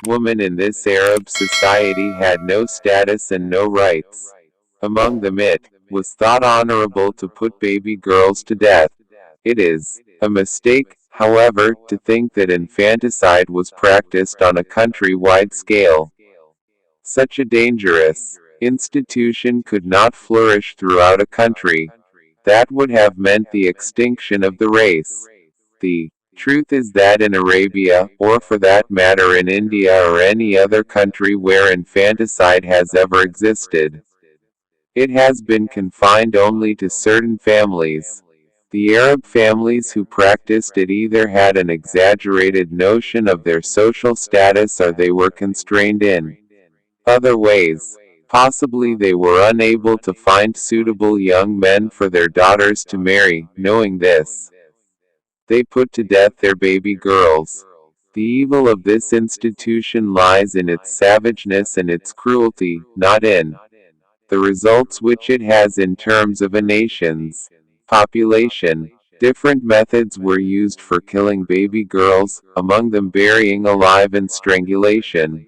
Women in this Arab society had no status and no rights. Among them it was thought honorable to put baby girls to death. It is a mistake, however, to think that infanticide was practiced on a country-wide scale. Such a dangerous institution could not flourish throughout a country. That would have meant the extinction of the race. The truth is that in Arabia, or for that matter in India or any other country where infanticide has ever existed, it has been confined only to certain families. The Arab families who practiced it either had an exaggerated notion of their social status or they were constrained in other ways. Possibly they were unable to find suitable young men for their daughters to marry. Knowing this, they put to death their baby girls. The evil of this institution lies in its savageness and its cruelty, not in the results which it has in terms of a nation's population. Different methods were used for killing baby girls, among them burying alive and strangulation.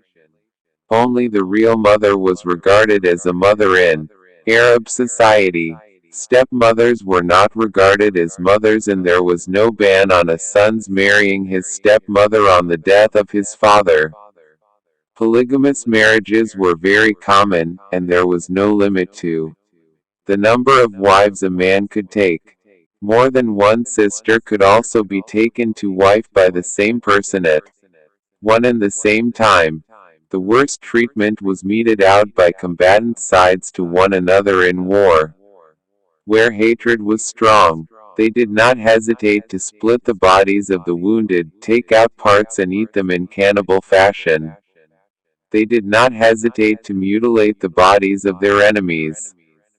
Only the real mother was regarded as a mother in Arab society. Stepmothers were not regarded as mothers, and there was no ban on a son's marrying his stepmother on the death of his father. Polygamous marriages were very common, and there was no limit to the number of wives a man could take. More than one sister could also be taken to wife by the same person at one and the same time. The worst treatment was meted out by combatant sides to one another in war. Where hatred was strong, they did not hesitate to split the bodies of the wounded, take out parts and eat them in cannibal fashion. They did not hesitate to mutilate the bodies of their enemies.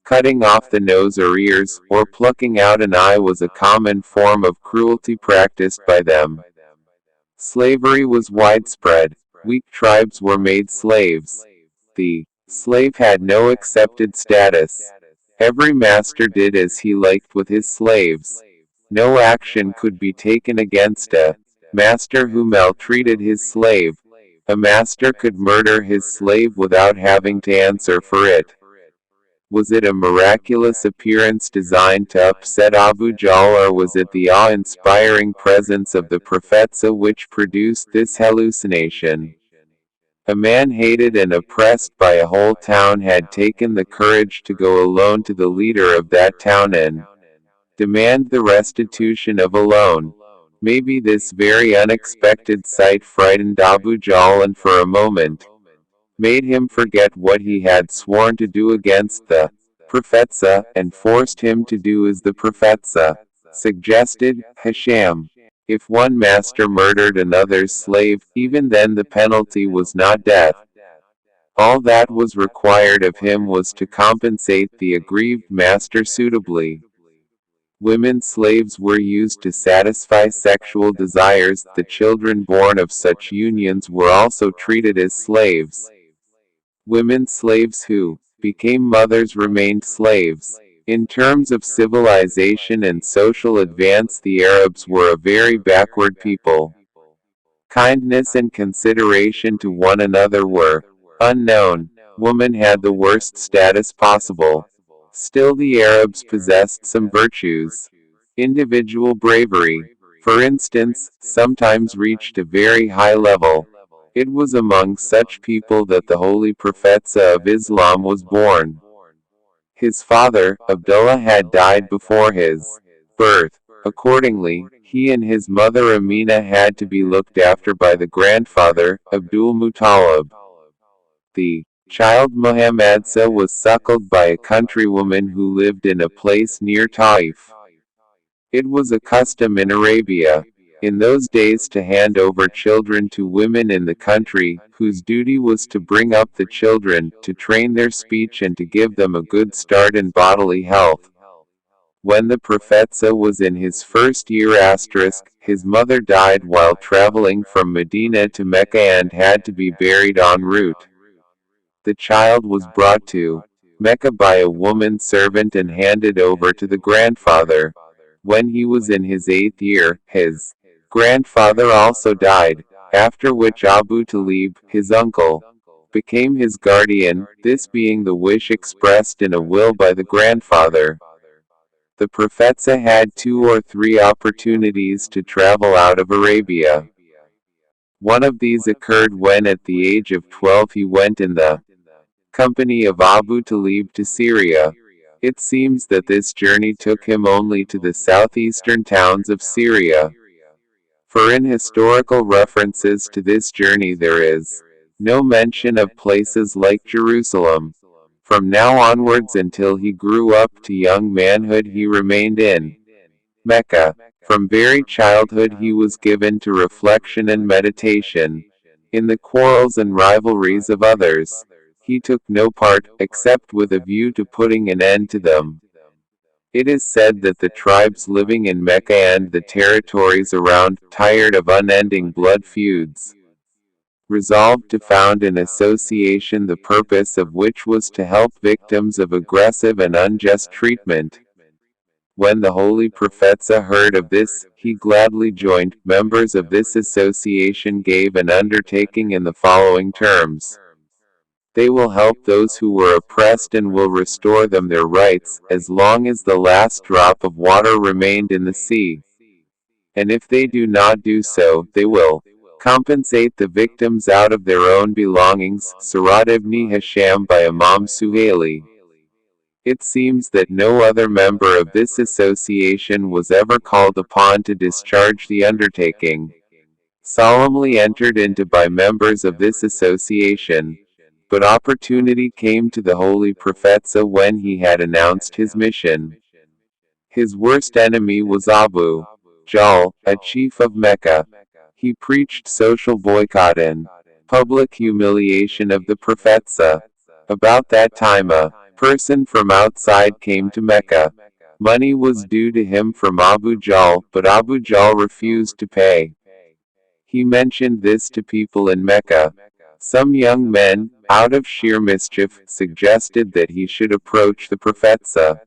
Cutting off the nose or ears, or plucking out an eye was a common form of cruelty practiced by them. Slavery was widespread. Weak tribes were made slaves. The slave had no accepted status. Every master did as he liked with his slaves. No action could be taken against a master who maltreated his slave. A master could murder his slave without having to answer for it. Was it a miraculous appearance designed to upset Abu Jahl, or was it the awe-inspiring presence of the Prophetsa which produced this hallucination? A man hated and oppressed by a whole town had taken the courage to go alone to the leader of that town and demand the restitution of a loan. Maybe this very unexpected sight frightened Abu Jahl and for a moment made him forget what he had sworn to do against the Prophetsa, and forced him to do as the Prophetsa suggested. Hisham. If one master murdered another's slave, even then the penalty was not death. All that was required of him was to compensate the aggrieved master suitably. Women slaves were used to satisfy sexual desires. The children born of such unions were also treated as slaves. Women slaves who became mothers remained slaves. In terms of civilization and social advance, the Arabs were a very backward people. Kindness and consideration to one another were unknown. Woman had the worst status possible. Still, the Arabs possessed some virtues. Individual bravery, for instance, sometimes reached a very high level. It was among such people that the Holy Prophetsa of Islam was born. His father, Abdullah, had died before his birth. Accordingly, he and his mother Amina had to be looked after by the grandfather, Abdul Muttalib. The child Muhammadsa was suckled by a countrywoman who lived in a place near Taif. It was a custom in Arabia in those days to hand over children to women in the country, whose duty was to bring up the children, to train their speech and to give them a good start in bodily health. When the Prophetsa was in his first year *, his mother died while traveling from Medina to Mecca and had to be buried en route. The child was brought to Mecca by a woman servant and handed over to the grandfather. When he was in his 8th year, his grandfather also died. after which Abu Talib, his uncle, became his guardian, this being the wish expressed in a will by the grandfather. The Prophetsa had 2 or 3 opportunities to travel out of Arabia. One of these occurred when at the age of 12 he went in the company of Abu Talib to Syria. It seems that this journey took him only to the southeastern towns of Syria. For in historical references to this journey there is no mention of places like Jerusalem. From now onwards until he grew up to young manhood he remained in Mecca. From very childhood he was given to reflection and meditation. In the quarrels and rivalries of others, he took no part, except with a view to putting an end to them. It is said that the tribes living in Mecca and the territories around, tired of unending blood feuds, resolved to found an association the purpose of which was to help victims of aggressive and unjust treatment. When the Holy Prophetsa heard of this, he gladly joined. Members of this association gave an undertaking in the following terms. They will help those who were oppressed and will restore them their rights, as long as the last drop of water remained in the sea. And if they do not do so, they will compensate the victims out of their own belongings. Surat ibn Hisham by Imam Suhaili. It seems that no other member of this association was ever called upon to discharge the undertaking solemnly entered into by members of this association. But opportunity came to the Holy Prophetsa when he had announced his mission. His worst enemy was Abu Jahl, a chief of Mecca. He preached social boycott and public humiliation of the Prophetsa. About that time a person from outside came to Mecca. Money was due to him from Abu Jahl, but Abu Jahl refused to pay. He mentioned this to people in Mecca. Some young men, out of sheer mischief, suggested that he should approach the Prophetsa.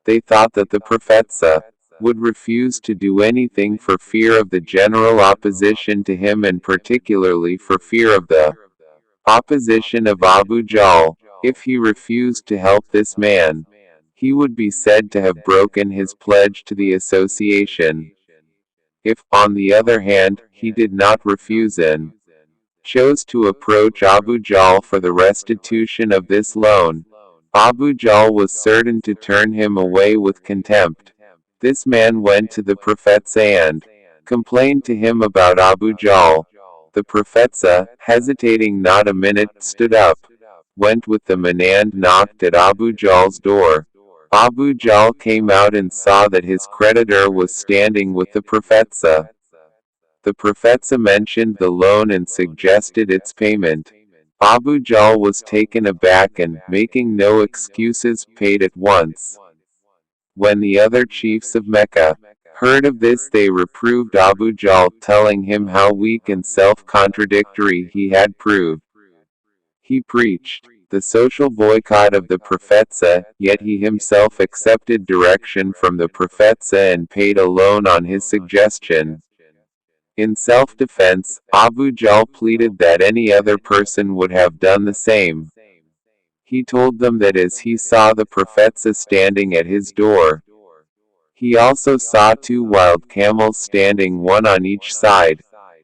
They thought that the Prophetsa would refuse to do anything for fear of the general opposition to him and particularly for fear of the opposition of Abu Jahl. If he refused to help this man, he would be said to have broken his pledge to the association. If, on the other hand, he did not refuse and chose to approach Abu Jahl for the restitution of this loan, Abu Jahl was certain to turn him away with contempt. This man went to the Prophetsa and complained to him about Abu Jahl. The Prophetsa, hesitating not a minute, stood up, went with the man and knocked at Abu Jahl's door. Abu Jahl came out and saw that his creditor was standing with the Prophetsa. The Prophetsa mentioned the loan and suggested its payment. Abu Jahl was taken aback and, making no excuses, paid at once. When the other chiefs of Mecca heard of this they reproved Abu Jahl, telling him how weak and self-contradictory he had proved. He preached the social boycott of the Prophetsa, yet he himself accepted direction from the Prophetsa and paid a loan on his suggestion. In self-defense, Abu Jahl pleaded that any other person would have done the same. He told them that as he saw the Prophetsa standing at his door, he also saw 2 wild camels standing one on each side,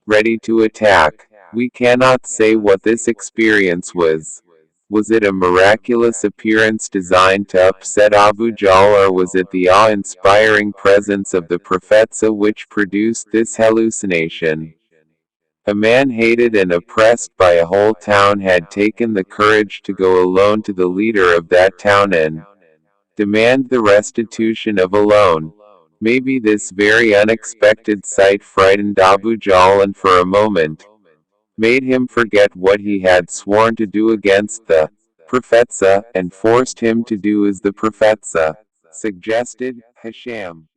ready to attack. We cannot say what this experience was. Was it a miraculous appearance designed to upset Abu Jahl, or was it the awe-inspiring presence of the Prophetsa which produced this hallucination? A man hated and oppressed by a whole town had taken the courage to go alone to the leader of that town and demand the restitution of a loan. Maybe this very unexpected sight frightened Abu Jahl and for a moment made him forget what he had sworn to do against the Prophetsa, and forced him to do as the Prophetsa suggested. Hisham